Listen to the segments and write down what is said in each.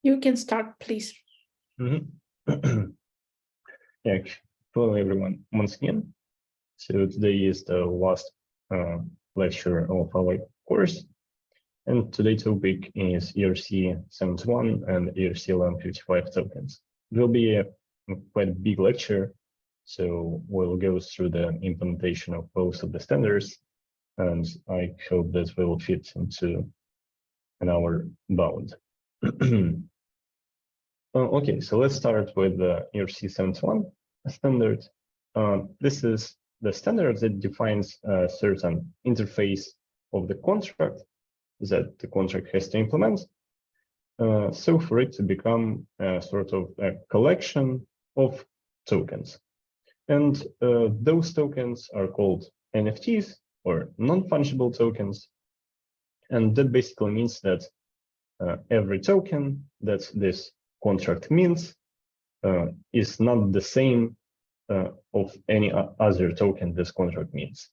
You can start, please. Yeah, hello everyone once again. So today is the last lecture of our course, and today's topic is ERC721 and ERC1155 tokens. It will be a quite big lecture, so we'll go through the implementation of both of the standards, and I hope that we will fit into an hour bound. Okay, so let's start with the ERC721 standard. This is the standard that defines a certain interface of the contract that the contract has to implement. So for it to become a sort of a collection of tokens. And those tokens are called NFTs or non-fungible tokens. And that basically means that every token that this contract means is not the same of any other token this contract means.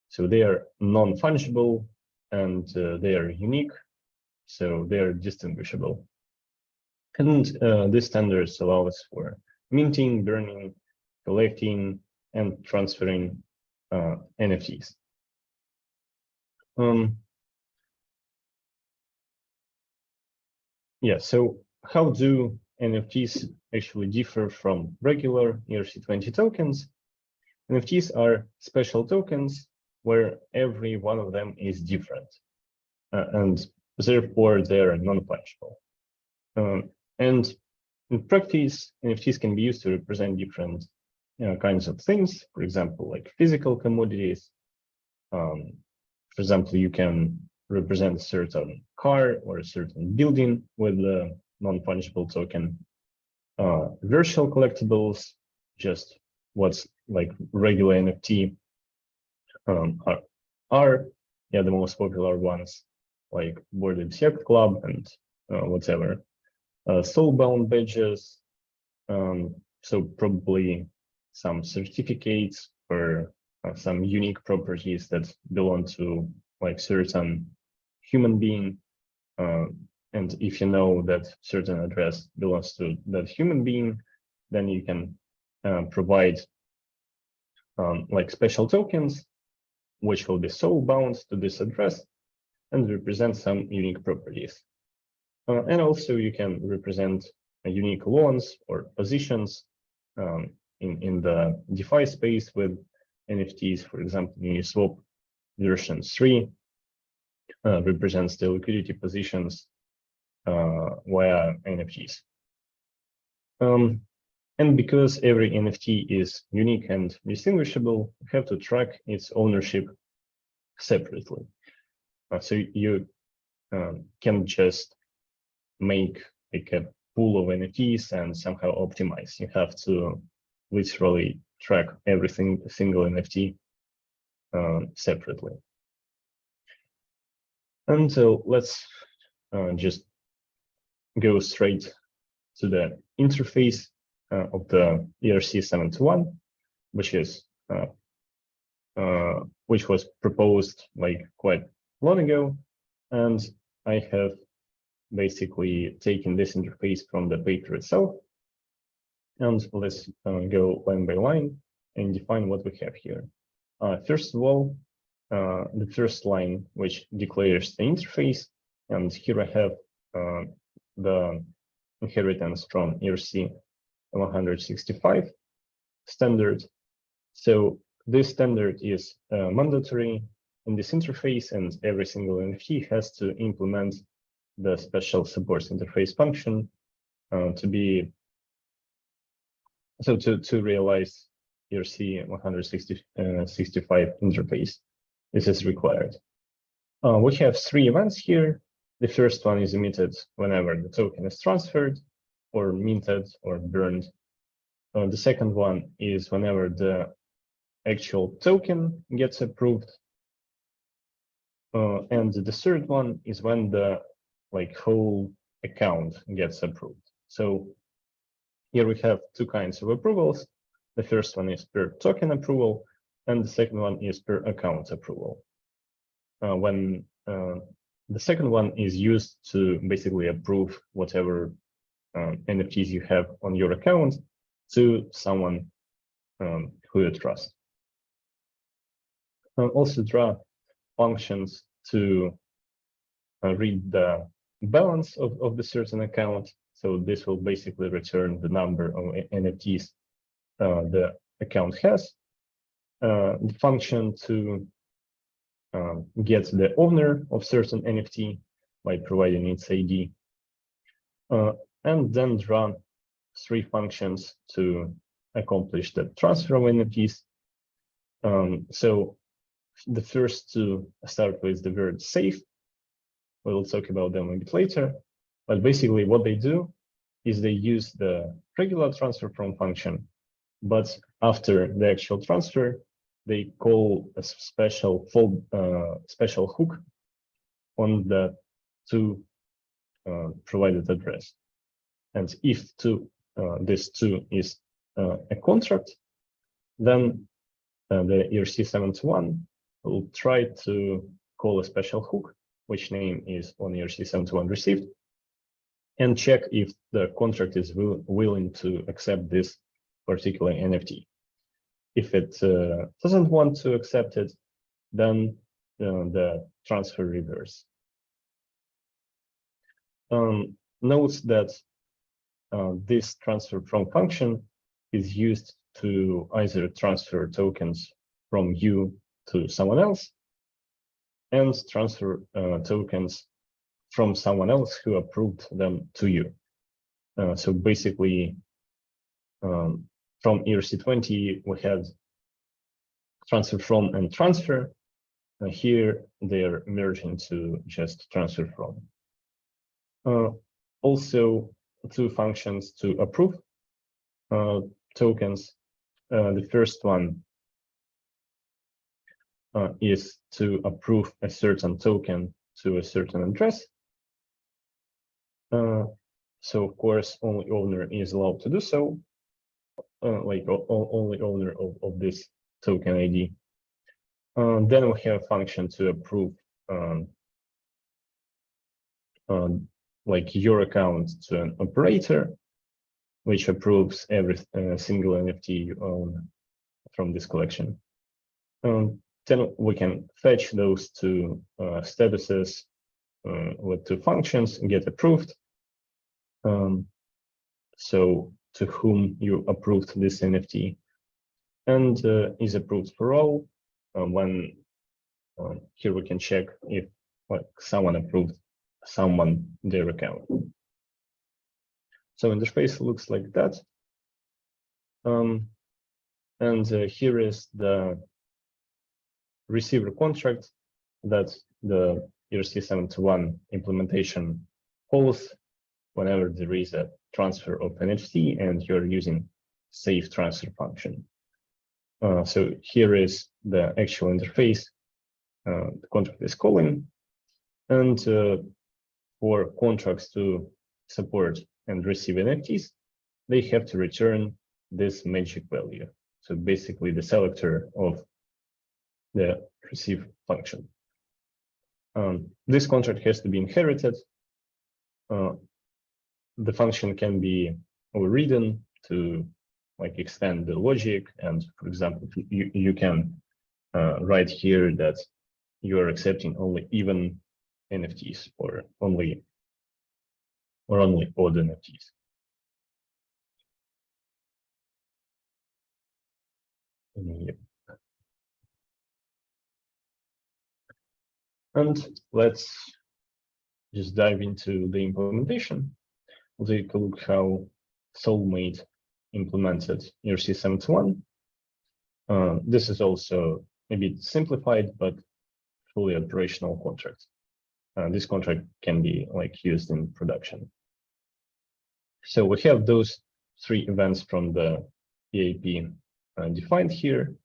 So they are non-fungible and they are unique, so they are distinguishable. And these standards allow us for minting, burning, collecting, and transferring NFTs. Yeah, so how do NFTs actually differ from regular ERC20 tokens? NFTs are special tokens where every one of them is different, and therefore they're non-fungible. And in practice, NFTs can be used to represent different kinds of things, for example, like physical commodities. For example, you can represent a certain car or a certain building with a non-fungible token. Virtual collectibles, just what's like regular NFT, are the most popular ones, like Board Apes Yacht Club and whatever. Soulbound badges, so probably some certificates or some unique properties that belong to like certain human being. And if you know that certain address belongs to that human being, then you can provide like special tokens, which will be soul-bound to this address and represent some unique properties. And also you can represent unique loans or positions in the DeFi space with NFTs. For example, Uniswap version 3 represents the liquidity positions via NFTs. And because every NFT is unique and distinguishable, you have to track its ownership separately. So you can just make like a pool of NFTs and somehow optimize. You have to literally track every single NFT separately. And so let's just go straight to the interface of the ERC721, which was proposed like quite long ago, and I have basically taken this interface from the paper itself. And let's go line by line and define what we have here. First of all, the first line, which declares the interface, and here I have the inheritance from ERC165 standard. So this standard is mandatory in this interface, and every single NFT has to implement the special supports interface function to realize ERC165 interface. This is required. We have 3 events here. The first one is emitted whenever the token is transferred or minted or burned. The second one is whenever the actual token gets approved. And the third one is when the whole account gets approved. So here we have 2 kinds of approvals. The first one is per token approval, and the second one is per account approval. When the second one is used to basically approve whatever NFTs you have on your account to someone who you trust. Also draw functions to read the balance of the certain account. So this will basically return the number of NFTs the account has. The function to get the owner of certain NFT by providing its ID. And then draw 3 functions to accomplish the transfer of NFTs. So the first 2 start with the word safe. We'll talk about them a bit later. But basically what they do is they use the regular transfer from function, but after the actual transfer, they call a special hook on the to provided address. And if this to is a contract, then the ERC721 will try to call a special hook, which name is on ERC721 received, and check if the contract is willing to accept this particular NFT. If it doesn't want to accept it, then the transfer reverse. Note that this transfer from function is used to either transfer tokens from you to someone else and transfer tokens from someone else who approved them to you. So basically, from ERC20, we had transfer from and transfer. Here, they're merging to just transfer from. Also, 2 functions to approve tokens. The first one is to approve a certain token to a certain address. So of course, only owner is allowed to do so, like only owner of this token ID. Then we have a function to approve like your account to an operator, which approves every single NFT you own from this collection. Then we can fetch those 2 statuses with 2 functions and get approved. So to whom you approved this NFT, and is approved for all. When here we can check if someone approved their account. So interface looks like that. And here is the receiver contract that the ERC721 implementation calls whenever there is a transfer of NFT and you're using safe transfer function. So here is the actual interface the contract is calling. And for contracts to support and receive NFTs, they have to return this magic value. So basically the selector of the receive function. This contract has to be inherited. The function can be overridden to like extend the logic. And for example, you can write here that you are accepting only even NFTs or only odd NFTs. Yep. And let's just dive into the implementation. We'll take a look how Soulmate implemented ERC721. This is also a bit simplified, but fully operational contract. This contract can be like used in production. So we have those 3 events from the EAP defined here.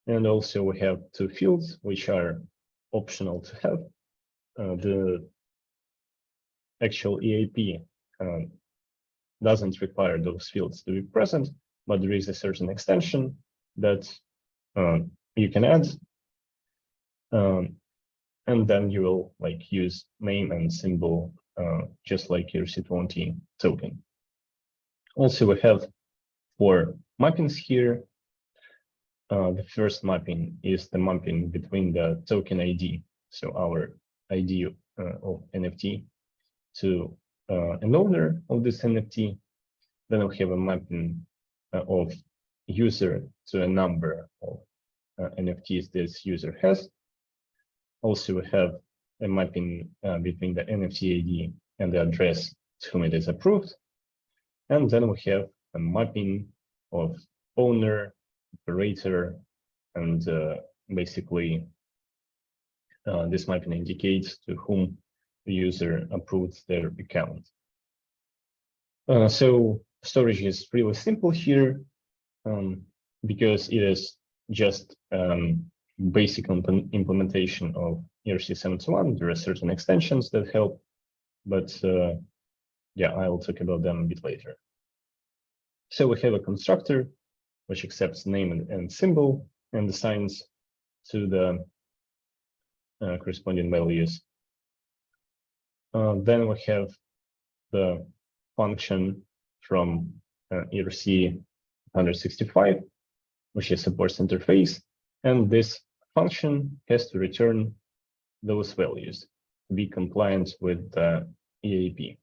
And also we have 2 fields, which are optional to have. The actual EAP doesn't require those fields to be present, but there is a certain extension that you can add. And then you will like use name and symbol just like ERC20 token. Also, we have 4 mappings here. The first mapping is the mapping between the token ID, so our ID of NFT, to an owner of this NFT. Then we have a mapping of user to a number of NFTs this user has. Also, we have a mapping between the NFT ID and the address to whom it is approved. And then we have a mapping of owner, operator, and basically this mapping indicates to whom the user approves their account. So storage is really simple here because it is just basic implementation of ERC721. There are certain extensions that help, but yeah, I will talk about them a bit later. So we have a constructor which accepts name and symbol and assigns to the corresponding values. Then we have the function from ERC165, which is supports interface, and this function has to return those values to be compliant with the EAP.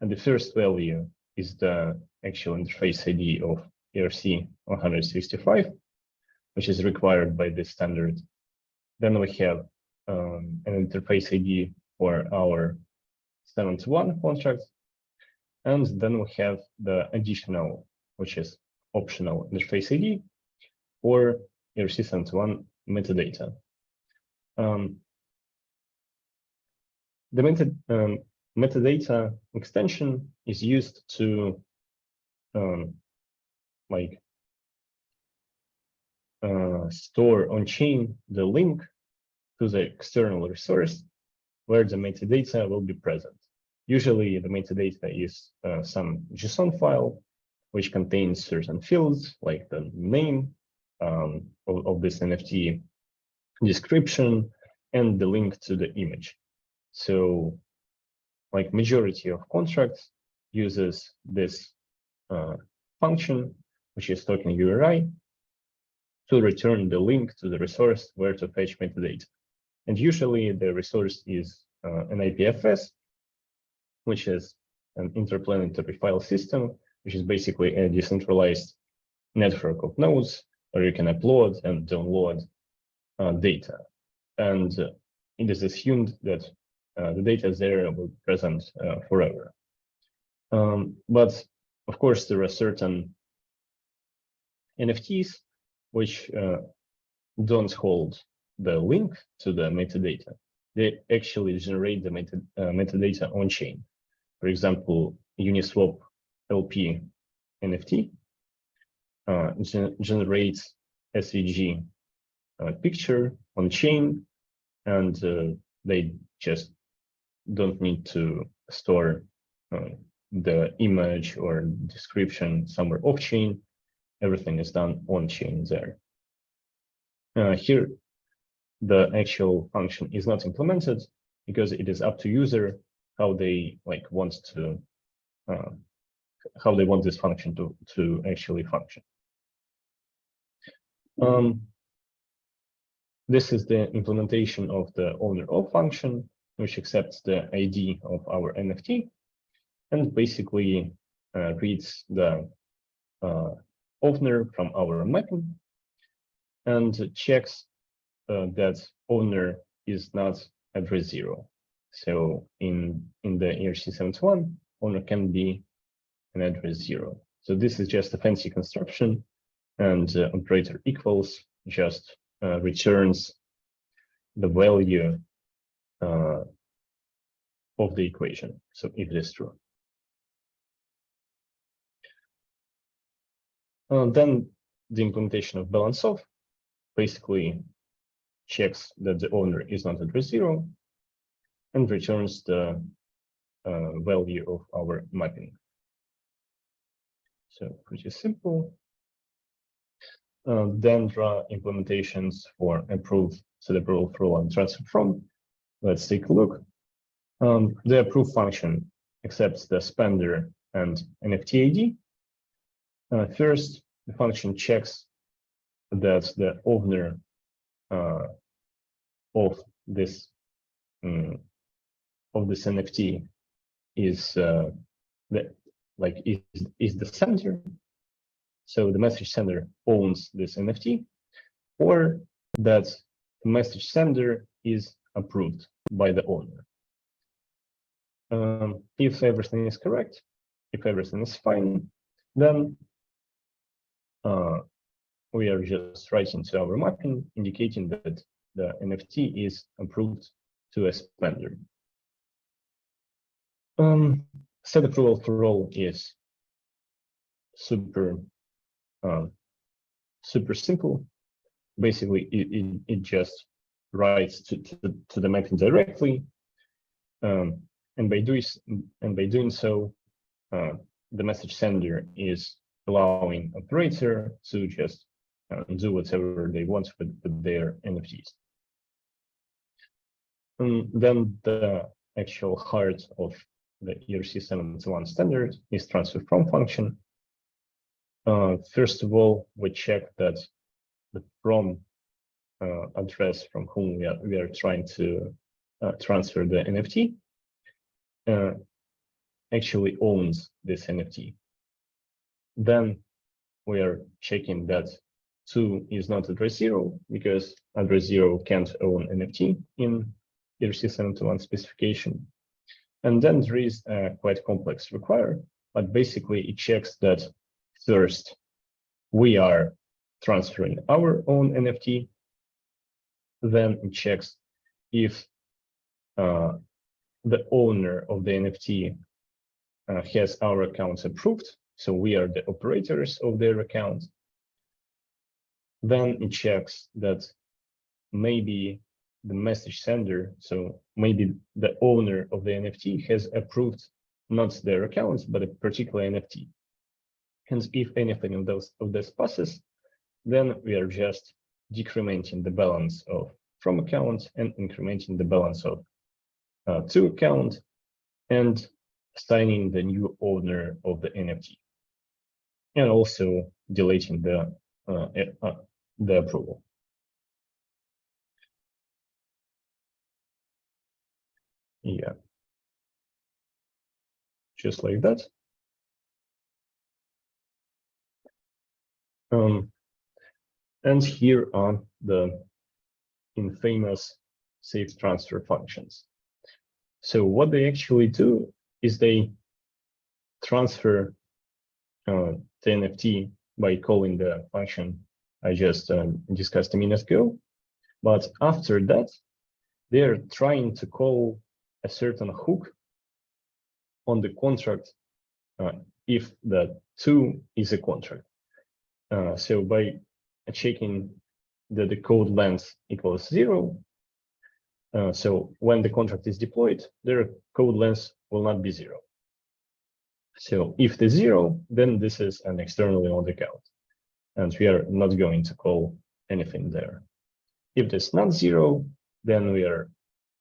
And the first value is the actual interface ID of ERC165, which is required by this standard. Then we have an interface ID for our 721 contract. And then we have the additional, which is optional interface ID for ERC721 metadata. The metadata extension is used to store on-chain the link to the external resource where the metadata will be present. Usually the metadata is some JSON file which contains certain fields like the name of this NFT, description, and the link to the image. So like majority of contracts uses this function, which is token URI, to return the link to the resource where to fetch metadata. And usually the resource is an IPFS, which is an interplanetary file system, which is basically a decentralized network of nodes where you can upload and download data. And it is assumed that the data there will be present forever. But of course, there are certain NFTs which don't hold the link to the metadata. They actually generate the metadata on chain. For example, Uniswap LP NFT generates SVG picture on chain, and they just don't need to store the image or description somewhere off chain. Everything is done on chain there. Here, the actual function is not implemented because it is up to user how they want to how they want this function to actually function. This is the implementation of the owner of function, which accepts the ID of our NFT and basically reads the owner from our mapping and checks that owner is not address 0. So in the ERC721, owner can be an address 0. So this is just a fancy construction, and operator equals just returns the value of the equation. So if it is true. Then the implementation of balance of basically checks that the owner is not address 0 and returns the value of our mapping. So pretty simple. Then there are implementations for approve, set approval through, and transfer from. Let's take a look. The approve function accepts the spender and NFT ID First, the function checks that the owner of this NFT is is the sender. So the message sender owns this NFT, or that the message sender is approved by the owner. If everything is correct, if everything is fine, then we are just writing to our mapping, indicating that the NFT is approved to a spender. Set approval for all is super simple. Basically, it just writes to the mapping directly, and by doing so, the message sender is allowing operator to just do whatever they want with their NFTs. Then the actual heart of the ERC721 standard is transfer from function. First of all, we check that the from address from whom we are trying to transfer the NFT actually owns this NFT. Then we are checking that 2 is not address 0, because address 0 can't own NFT in ERC721 specification. And then there is a quite complex require, but basically it checks that first we are transferring our own NFT, then it checks if the owner of the NFT has our accounts approved, so we are the operators of their account. Then it checks that maybe the message sender, so maybe the owner of the NFT has approved not their accounts, but a particular NFT. Hence, if anything of this passes, then we are just decrementing the balance of from account and incrementing the balance of to account, and assigning the new owner of the NFT, and also deleting the approval. Yeah, just like that. And here are the infamous safe transfer functions. So what they actually do is they transfer the NFT by calling the function I just discussed a minute ago. But after that, they're trying to call a certain hook on the contract if the 2 is a contract. So by checking that the code length equals 0, so when the contract is deployed, their code length will not be 0. So if the 0, then this is an externally owned account, and we are not going to call anything there. If it's not 0, then we are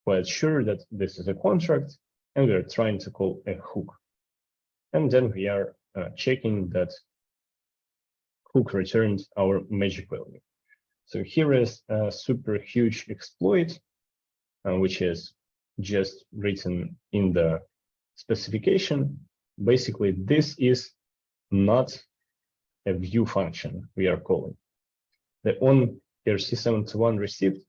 quite sure that this is a contract, and we are trying to call a hook. And then we are checking that hook returns our magic value. So here is a super huge exploit, which is just written in the specification. Basically, this is not a view function we are calling. The on ERC721 received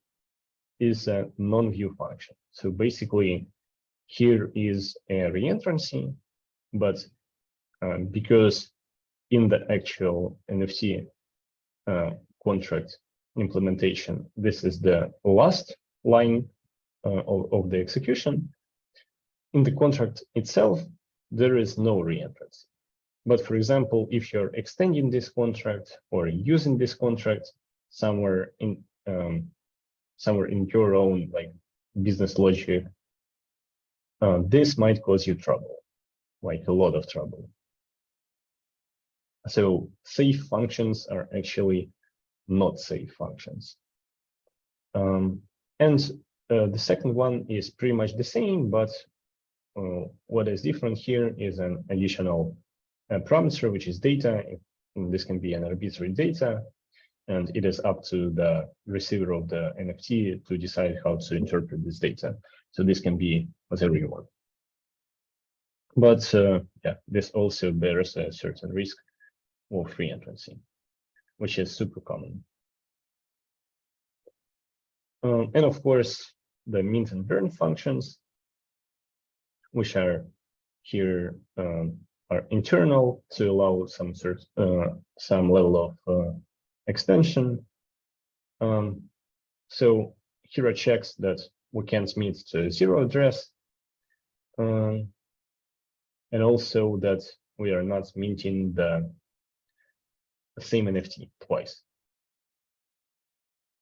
is a non-view function. So basically, here is a reentrancy, but because in the actual NFT contract implementation, this is the last line of the execution. In the contract itself, there is no reentrance. But for example, if you're extending this contract or using this contract somewhere in your own like business logic, this might cause you trouble, like a lot of trouble. So safe functions are actually not safe functions. The second one is pretty much the same, but what is different here is an additional parameter, which is data. this can be an arbitrary data, and it is up to the receiver of the NFT to decide how to interpret this data. So this can be whatever you want. But yeah, this also bears a certain risk of free entrancy, which is super common. And of course, the mint and burn functions, which are here, are internal to allow some level of extension. So here are checks that we can't meet the zero address, and also that we are not minting the same NFT twice.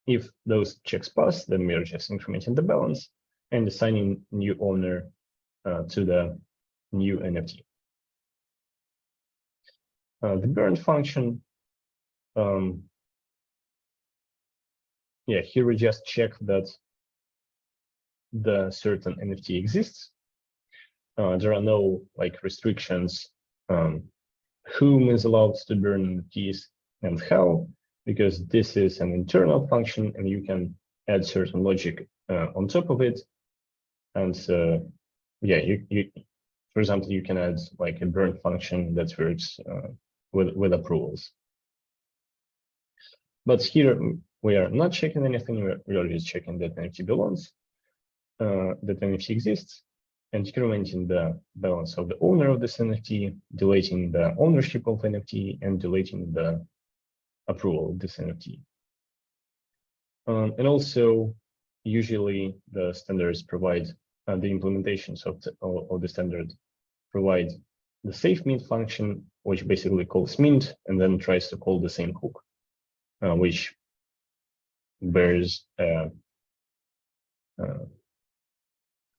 If those checks pass, then we are just incrementing the balance and assigning new owner to the new NFT. The burn function, yeah, here we just check that the certain NFT exists. There are no like restrictions whom is allowed to burn NFTs and how, because this is an internal function and you can add certain logic on top of it. And yeah, you for example, you can add like a burn function that works with approvals. But here we are not checking anything. We are just checking that NFT belongs, that NFT exists, and incrementing the balance of the owner of this NFT, deleting the ownership of NFT, and deleting the approval of this NFT. And also, usually the standards provide the implementations of the standard provide the safe mint function, which basically calls mint and then tries to call the same hook, which bears a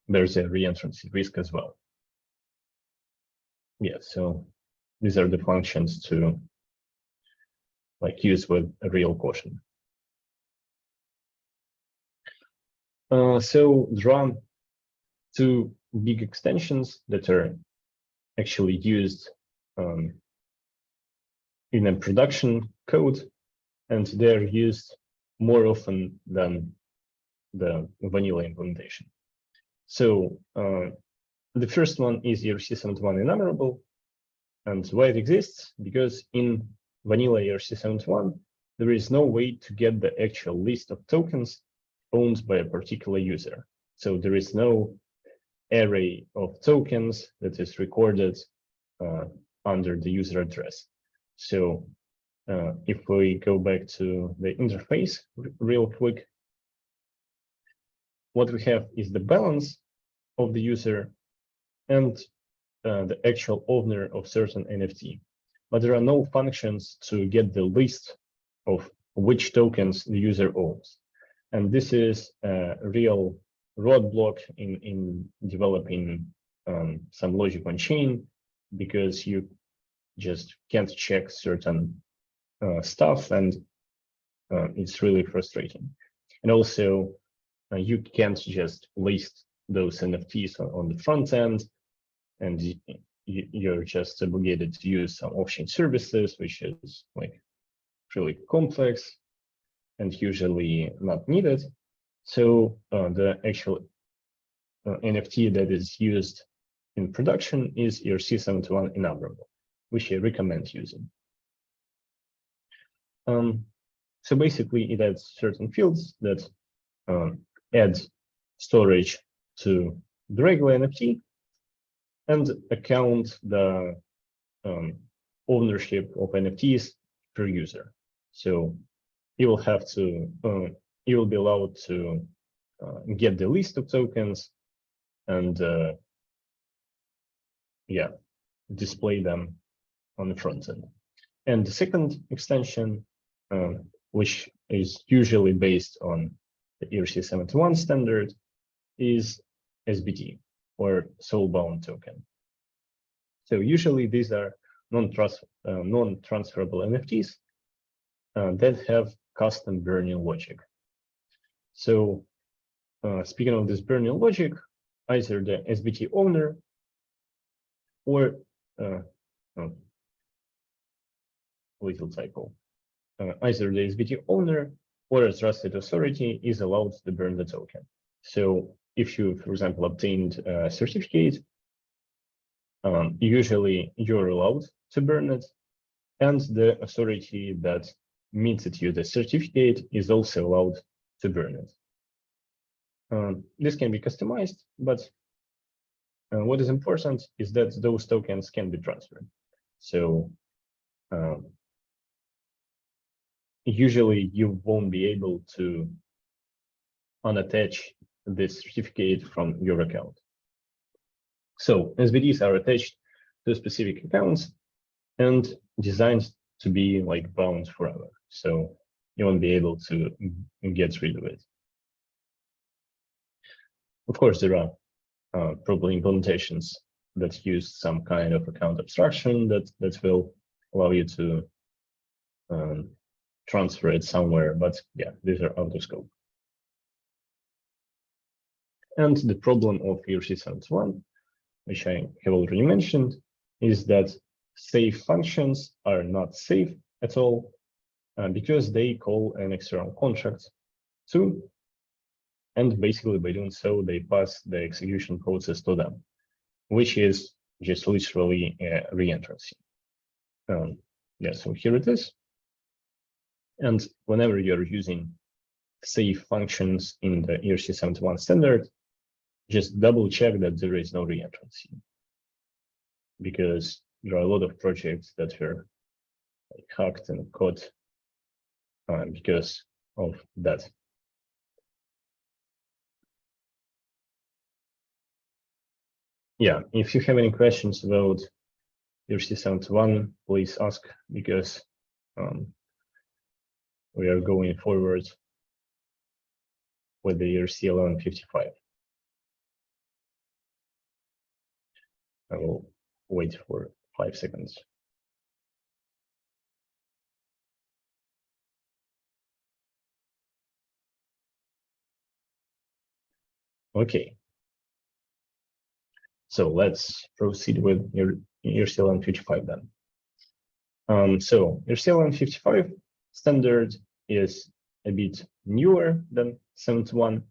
reentrancy risk as well. Yeah, so these are the functions to like use with a real caution. So there are two big extensions that are actually used in a production code, and they're used more often than the vanilla implementation. So the first one is ERC721 enumerable, and why it exists, because in vanilla ERC721, there is no way to get the actual list of tokens owned by a particular user. So there is no array of tokens that is recorded under the user address. So if we go back to the interface real quick, what we have is the balance of the user and the actual owner of certain NFT. But there are no functions to get the list of which tokens the user owns. And this is a real roadblock in developing some logic on chain, because you just can't check certain stuff, and it's really frustrating. And also, you can't just list those NFTs on the front end, and you're just obligated to use some off-chain services, which is like really complex and usually not needed. So the actual NFT that is used in production is ERC721 enumerable, which I recommend using. So basically, it adds certain fields that add storage to the regular NFT and account the ownership of NFTs per user. So you will have to, you will be allowed to get the list of tokens and yeah, display them on the front end. And the second extension, which is usually based on the ERC721 standard, is SBT, or soul-bound token. So usually these are non-transferable NFTs that have custom burning logic. So speaking of this burning logic, either the SBT owner or little typo. Either the SBT owner or a trusted authority is allowed to burn the token. So if you, for example, obtained a certificate, usually you're allowed to burn it, and the authority that minted you the certificate is also allowed to burn it. This can be customized, but what is important is that those tokens can be transferred. So usually you won't be able to unattach this certificate from your account. So SBTs are attached to specific accounts and designed to be like bound forever. So you won't be able to get rid of it. Of course, there are probably implementations that use some kind of account abstraction that will allow you to transfer it somewhere, but yeah, these are out of scope. And the problem of ERC721, which I have already mentioned, is that safe functions are not safe at all because they call an external contract too, and basically by doing so, they pass the execution process to them, which is just literally a reentrancy. Yeah, so here it is. And whenever you're using safe functions in the ERC721 standard, just double check that there is no reentrancy, because there are a lot of projects that were hacked and caught because of that. Yeah, if you have any questions about ERC721, please ask, because we are going forward with the ERC1155. I will wait for 5 seconds. Okay. So let's proceed with ERC1155 then. So ERC1155 standard is a bit newer than 71,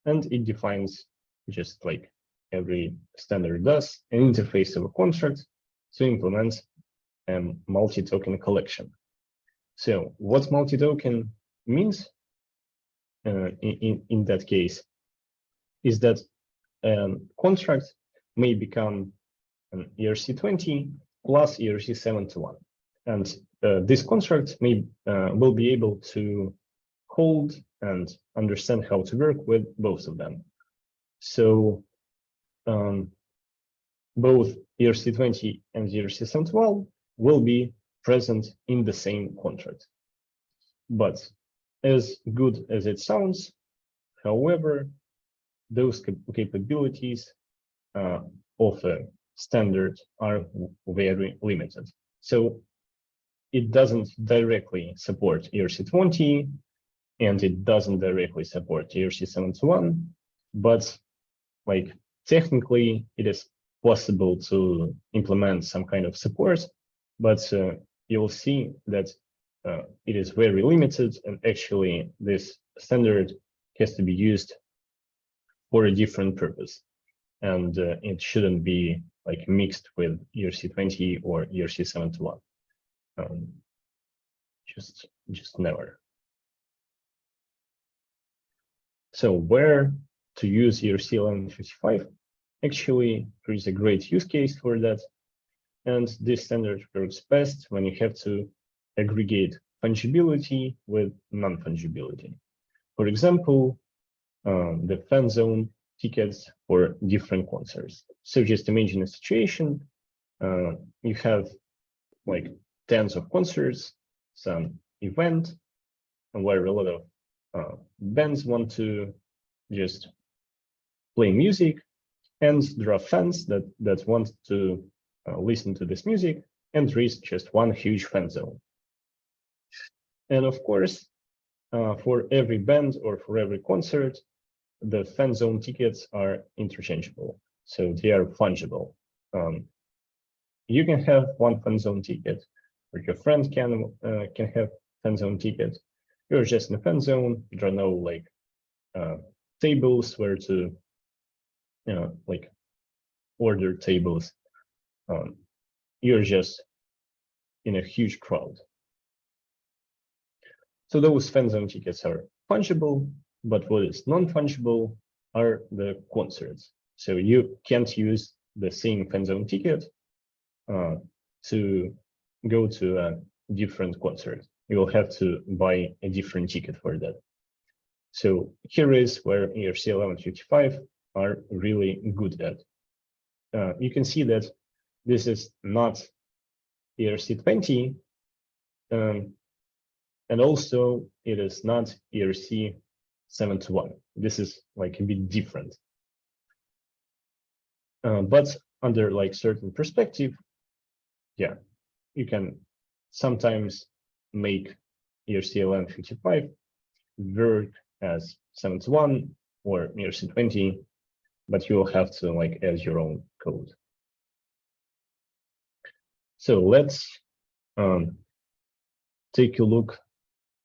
and it defines, just like every standard does, an interface of a contract to implement a multi-token collection. So what multi-token means in that case is that contract may become an ERC20 plus ERC721, and this contract will be able to hold and understand how to work with both of them. So both ERC20 and ERC721 will be present in the same contract. But as good as it sounds, however, those capabilities of a standard are very limited. So it doesn't directly support ERC20, and it doesn't directly support ERC721, but like technically it is possible to implement some kind of support, but you'll see that it is very limited, and actually this standard has to be used for a different purpose, and it shouldn't be like mixed with ERC20 or ERC721. Just never. So where to use ERC1155? Actually, there is a great use case for that, and this standard works best when you have to aggregate fungibility with non-fungibility. For example, the fan zone tickets for different concerts. So just imagine a situation, you have like tens of concerts, some event, and where a lot of bands want to just play music, and there are fans that want to listen to this music, and there is just one huge fan zone. And of course, for every band or for every concert, the fan zone tickets are interchangeable, so they are fungible. You can have one fan zone ticket or your friend can have fan zone ticket. You're just in a fan zone. There are no like tables where to like order tables. You're just in a huge crowd. So those fan zone tickets are fungible, but what is non-fungible are the concerts. So you can't use the same fan zone ticket to go to a different concert. You will have to buy a different ticket for that. So here is where ERC1155 are really good at. You can see that this is not ERC20, and also it is not ERC721. This is like a bit different. But under like certain perspective, yeah, you can sometimes make ERC1155 work as 71 or ERC20, but you will have to like add your own code. So let's take a look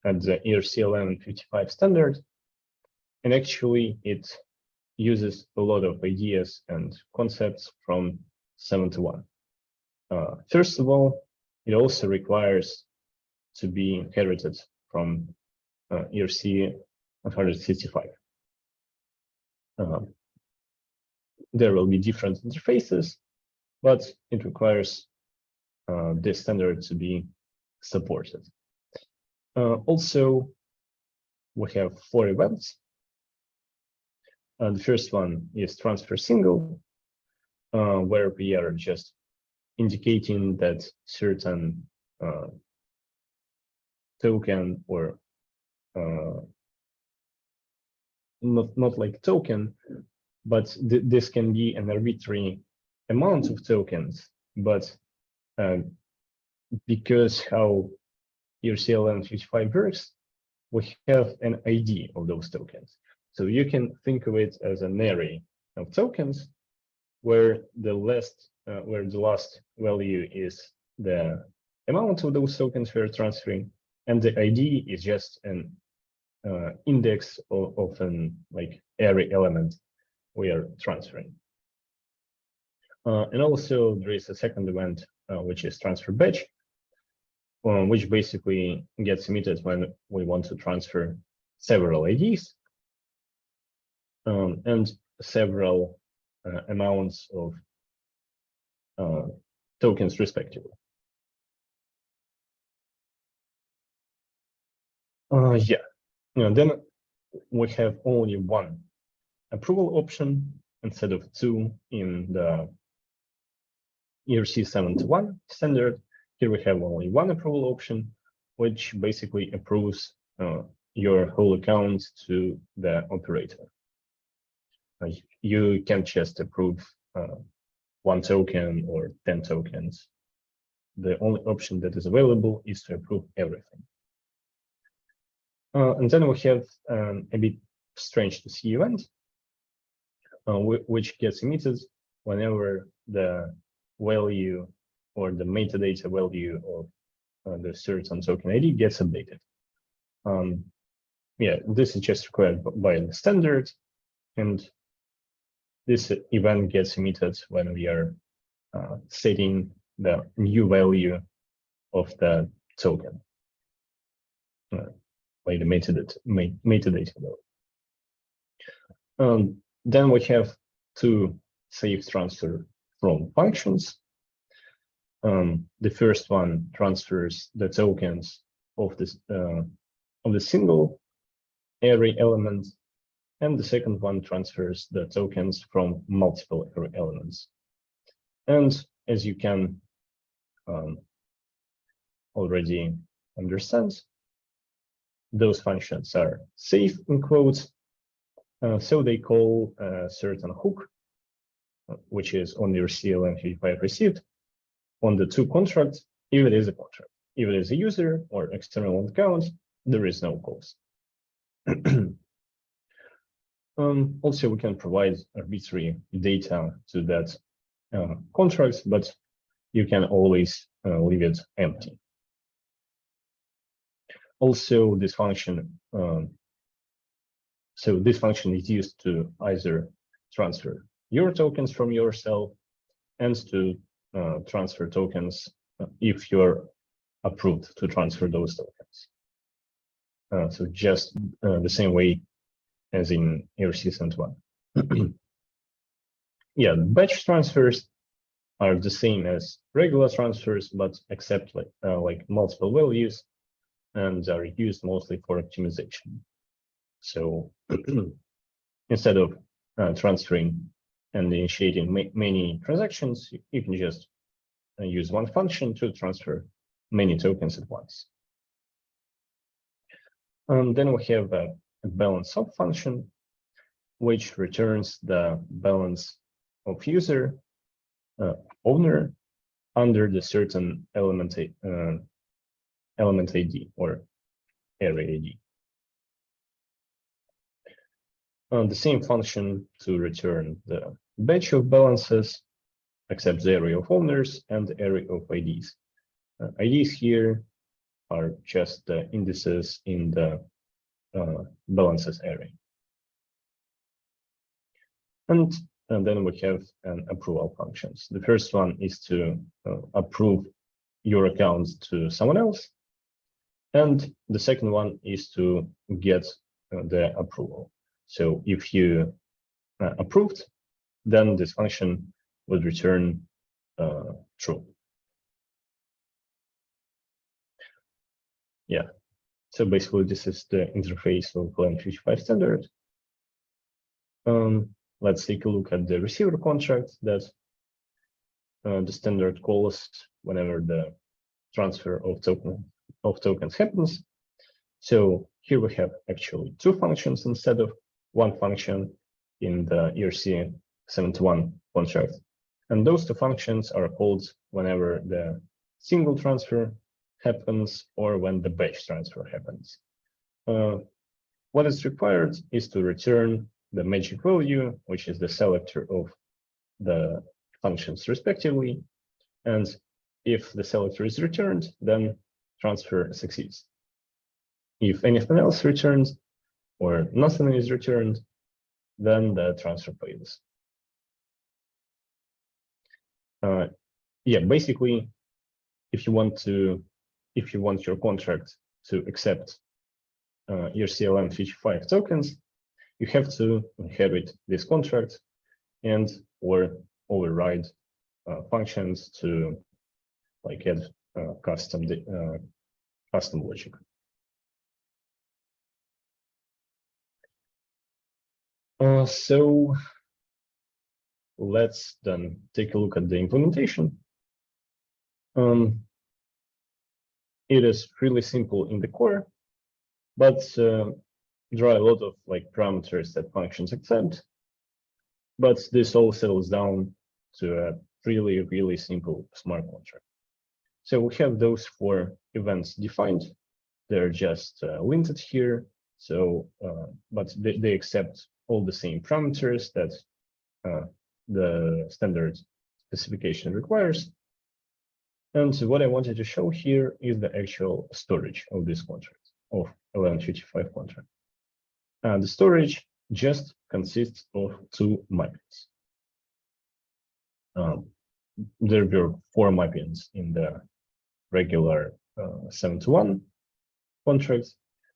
at the ERC1155 standard. And actually, it uses a lot of ideas and concepts from 71. First of all, it also requires to be inherited from ERC155. There will be different interfaces, but it requires this standard to be supported. Also, we have 4 events. The first one is transfer single, where we are just indicating that certain token or not like token, but this can be an arbitrary amount of tokens, but because how ERC1155 works, we have an ID of those tokens. So you can think of it as an array of tokens where the last value is the amount of those tokens we're transferring, and the ID is just an index of an like array element we are transferring. And also there is a second event, which is transfer batch, which basically gets emitted when we want to transfer several IDs and several amounts of tokens respectively. Then we have only one approval option instead of 2 in the ERC721 standard. Here we have only one approval option, which basically approves your whole account to the operator. You can't just approve 1 token or 10 tokens. The only option that is available is to approve everything. And then we have a bit strange to see event, which gets emitted whenever the value or the metadata value of the certain token ID gets updated. This is just required by the standard, and this event gets emitted when we are setting the new value of the token, like the metadata value. Then we have 2 safe transfer from functions. The first one transfers the tokens of the single array element, and the second one transfers the tokens from multiple array elements. And as you can already understand, those functions are safe in quotes, so they call a certain hook, which is on your ERC1155 received, on the 2 contracts, if it is a contract. If it is a user or external account, there is no calls. Also, we can provide arbitrary data to that contracts, but you can always leave it empty. Also, this function, this function is used to either transfer your tokens from yourself and to transfer tokens if you're approved to transfer those tokens. So just the same way as in ERC721. Yeah, batch transfers are the same as regular transfers, but accept like multiple values and are used mostly for optimization. So instead of transferring and initiating many transactions, you can just use one function to transfer many tokens at once. Then we have a balance of function, which returns the balance of user owner under the certain element ID or array ID. The same function to return the batch of balances, accepts the array of owners and the array of IDs. IDs here are just the indices in the balances array. And then we have an approval functions. The first one is to approve your account to someone else. And the second one is to get the approval. So if you approved, then this function would return true. Yeah, so basically this is the interface of LM55 standard. Let's take a look at the receiver contract that the standard calls whenever the transfer of tokens happens. So here we have actually two functions instead of one function in the ERC721 contract. And those two functions are called whenever the single transfer happens or when the batch transfer happens. What is required is to return the magic value, which is the selector of the functions respectively. And if the selector is returned, then transfer succeeds. If anything else returns or nothing is returned, then the transfer fails. Yeah, basically, if you want your contract to accept ERC1155 tokens, you have to inherit this contract and or override functions to like add custom logic. So let's then take a look at the implementation. It is really simple in the core, but there are a lot of like parameters that functions accept. But this all settles down to a really, really simple smart contract. So we have those 4 events defined. They're just linted here. So, but they accept all the same parameters that the standard specification requires. And what I wanted to show here is the actual storage of this contract, of 1155 contract. And the storage just consists of 2 mappings. There were 4 mappings in the regular 721 contract.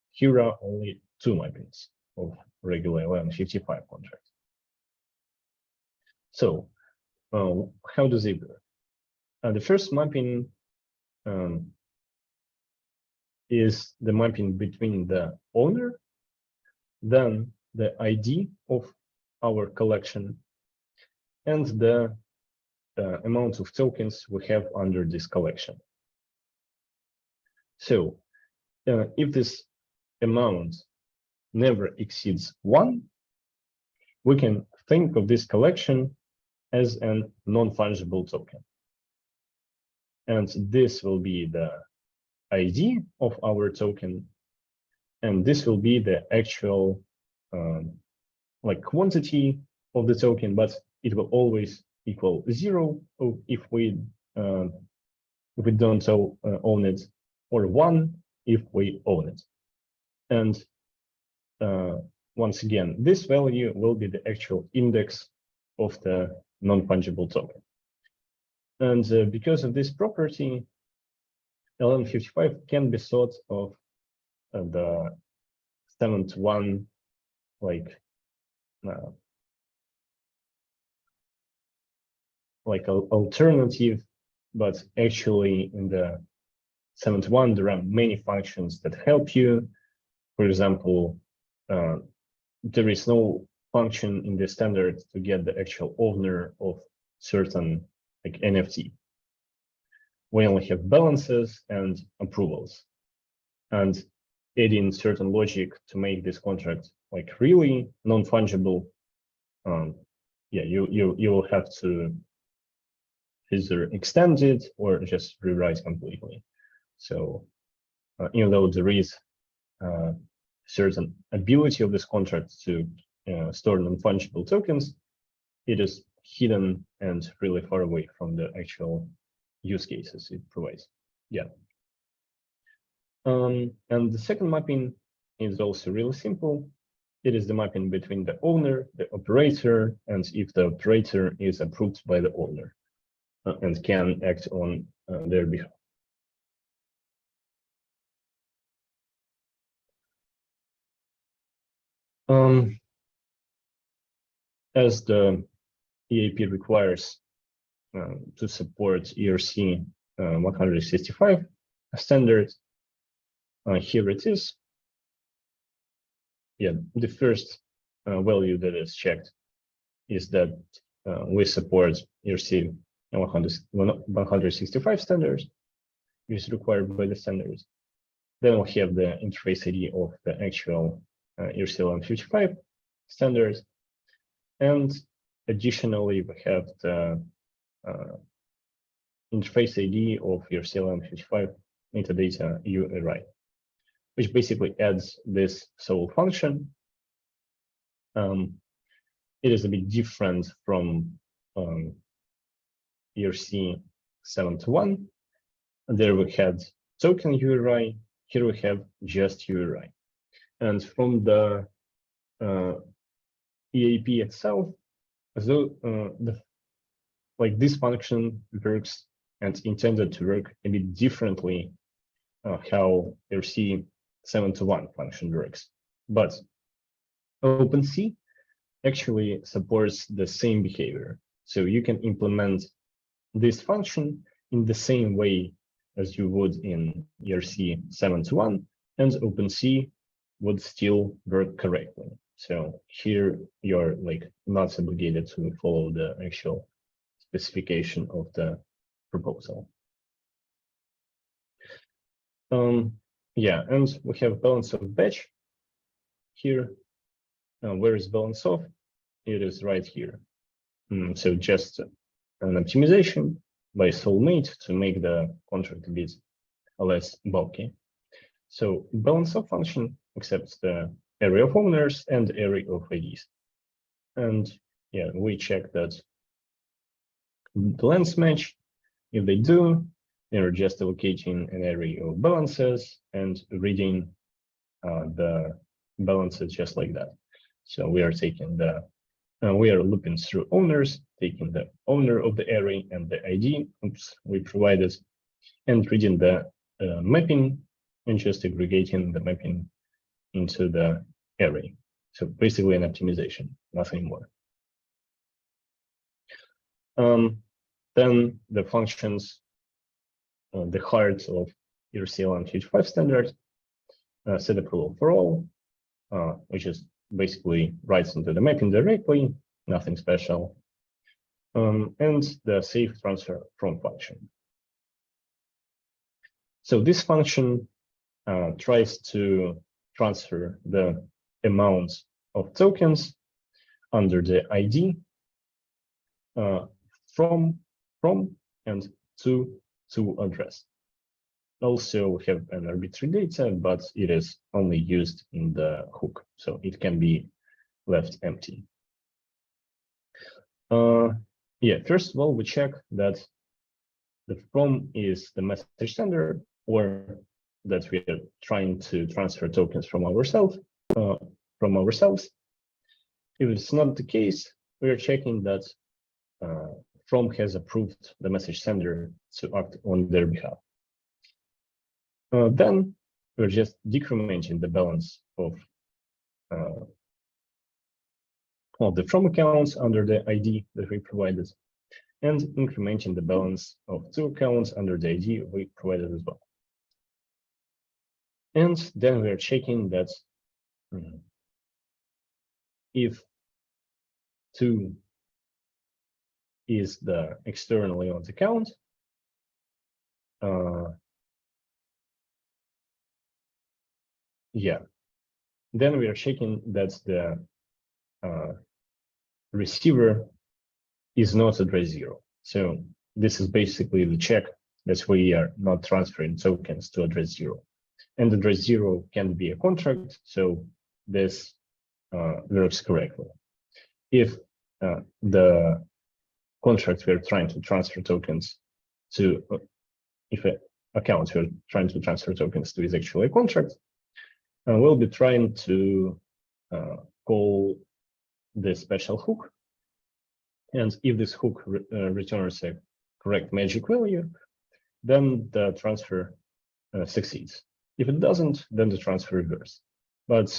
Here are only 2 mappings of regular 1155 contract. So how does it work? The first mapping is the mapping between the owner, then the ID of our collection, and the amount of tokens we have under this collection. So if this amount never exceeds 1, we can think of this collection as a non-fungible token. And this will be the ID of our token, and this will be the actual like quantity of the token, but it will always equal 0 if we don't own it, or 1 if we own it. And once again, this value will be the actual index of the non-fungible token. And because of this property, LM55 can be thought of the 721 like an alternative, but actually in the 721 there are many functions that help you. For example, there is no function in the standard to get the actual owner of certain like NFT. We only have balances and approvals, and adding certain logic to make this contract like really non-fungible. Yeah, you will have to either extend it or just rewrite completely. So even though there is certain ability of this contract to store non-fungible tokens, it is hidden and really far away from the actual use cases it provides. Yeah. And the second mapping is also really simple. It is the mapping between the owner, the operator, and if the operator is approved by the owner and can act on their behalf. As the EAP requires to support ERC721 standard, here it is. Yeah, the first value that is checked is that we support ERC165 standards, which is required by the standards. Then we have the interface ID of the actual ERC1155 standards. And additionally, we have the interface ID of ERC1155 metadata URI, which basically adds this sole function. It is a bit different from ERC721. There we had token URI. Here we have just URI. And from the EAP itself, so like this function works and intended to work a bit differently how ERC721 function works. But OpenSea actually supports the same behavior. So you can implement this function in the same way as you would in ERC721, and OpenSea would still work correctly. So here you're like not obligated to follow the actual specification of the proposal. Yeah, and we have balance of batch here. Where is balance of? It is right here. So just an optimization by soulmate to make the contract a bit less bulky. So balance of function accepts the array of owners and array of IDs. And yeah, we check that the lengths match. If they do, they're just allocating an array of balances and reading the balances just like that. So we are taking the, we are looping through owners, taking the owner of the array and the ID we provided, and reading the mapping and just aggregating the mapping into the array. So basically an optimization, nothing more. Then the functions, the heart of ERC1155 standard, set approval for all, which is basically writes into the mapping directly, nothing special, and the safe transfer from function. So this function tries to transfer the amount of tokens under the ID from and to address. Also, we have an arbitrary data, but it is only used in the hook, so it can be left empty. Yeah, first of all, we check that the from is the message sender, or that we are trying to transfer tokens from ourselves. If it's not the case, we are checking that From has approved the message sender to act on their behalf. Then we're just decrementing the balance of the From accounts under the ID that we provided, and incrementing the balance of 2 accounts under the ID we provided as well. And then we are checking that if 2 is the externally owned account, then we are checking that the receiver is not address 0. So this is basically the check that we are not transferring tokens to address 0. And address 0 can be a contract, so this works correctly. If the contract we're trying to transfer tokens to, if an account we're trying to transfer tokens to is actually a contract, we'll be trying to call this special hook. And if this hook returns a correct magic value, then the transfer succeeds. If it doesn't, then the transfer reverses. But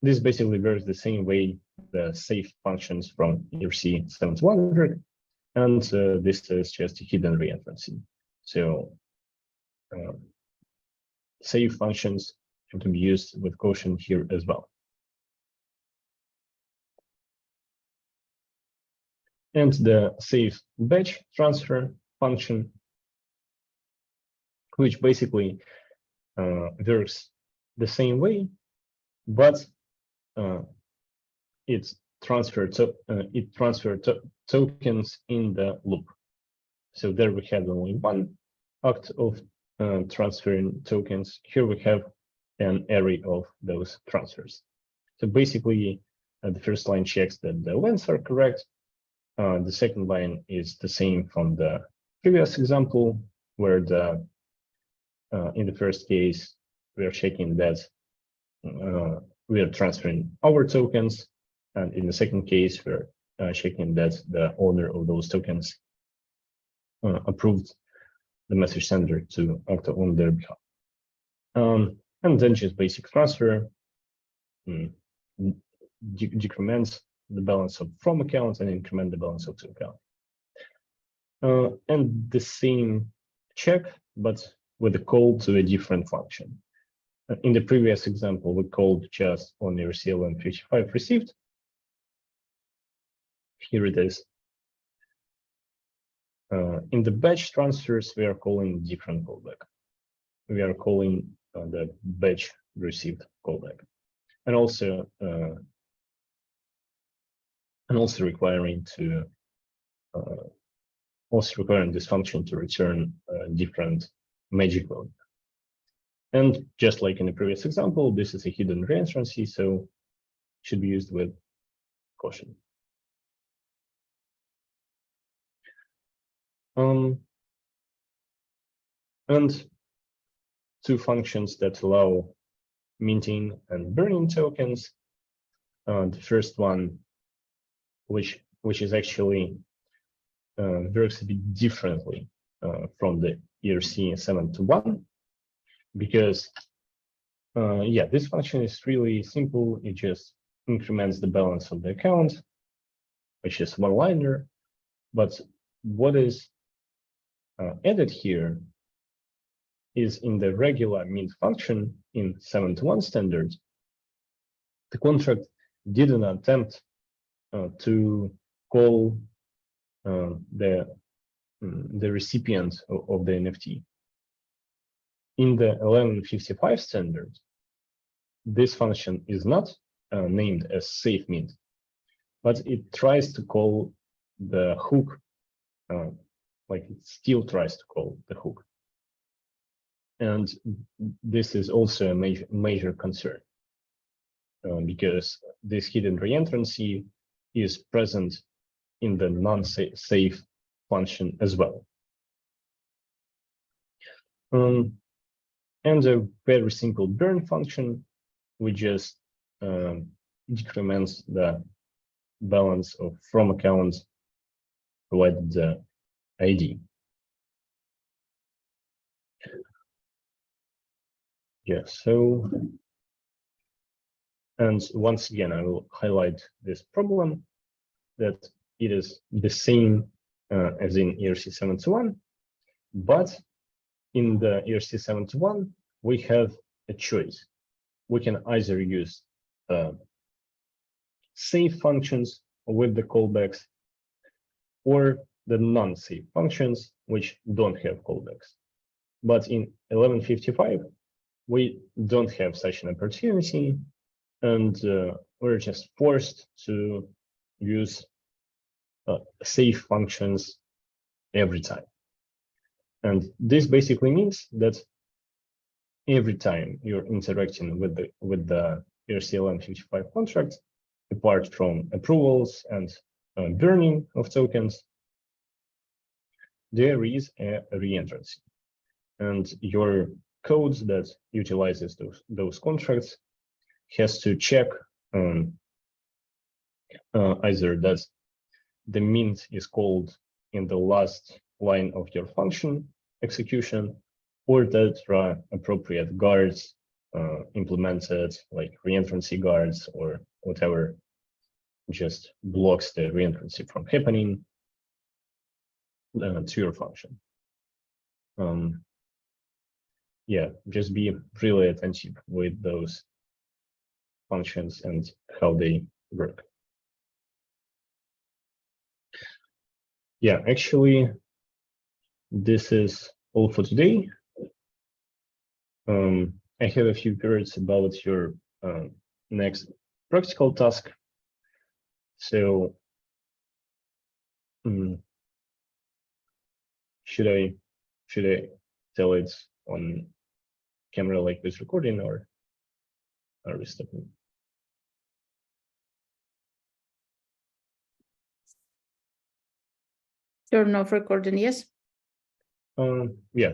this basically works the same way the save functions from ERC721 work, and this is just a hidden reentrancy. So save functions have to be used with caution here as well. And the save batch transfer function, which basically works the same way, but it transfers tokens in the loop. So there we have only one act of transferring tokens. Here we have an array of those transfers. So basically, the first line checks that the lengths are correct. The second line is the same from the previous example, where in the first case, we are checking that we are transferring our tokens. And in the second case, we're checking that the owner of those tokens approved the message sender to act on their behalf. And then just basic transfer decrements the balance of From accounts and increment the balance of 2 accounts. And the same check, but with a call to a different function. In the previous example, we called just on ERC1155 received. Here it is. In the batch transfers, we are calling different callback. We are calling the batch received callback, and also requiring this function to return different magic value. And just like in the previous example, this is a hidden reentrancy, so should be used with caution. And 2 functions that allow minting and burning tokens. The first one, which is actually works a bit differently from the ERC721, because this function is really simple. It just increments the balance of the account, which is one-liner. But what is added here is in the regular mint function in 721 standard, the contract didn't attempt to call the recipient of the NFT. In the 1155 standard, this function is not named as save mint, but it tries to call the hook, like it still tries to call the hook. And this is also a major concern, because this hidden reentrancy is present in the non-save function as well. And a very simple burn function, we just decrements the balance of from accounts provided the ID. Yeah, so, and once again, I will highlight this problem that it is the same as in ERC721, but in the ERC721, we have a choice. We can either use safe functions with the callbacks or the non-safe functions which don't have callbacks. But in 1155, we don't have such an opportunity, and we're just forced to use safe functions every time. And this basically means that every time you're interacting with the ERC1155 contract, apart from approvals and burning of tokens, there is a reentrancy. And your code that utilizes those contracts has to check either that the mint is called in the last line of your function execution, or that there are appropriate guards implemented, like reentrancy guards or whatever, just blocks the reentrancy from happening to your function. Yeah, just be really attentive with those functions and how they work. Yeah, actually, this is all for today. I have a few words about your next practical task. So, should I tell it on camera like this recording, or are we stopping? Turn off recording, yes. Yeah,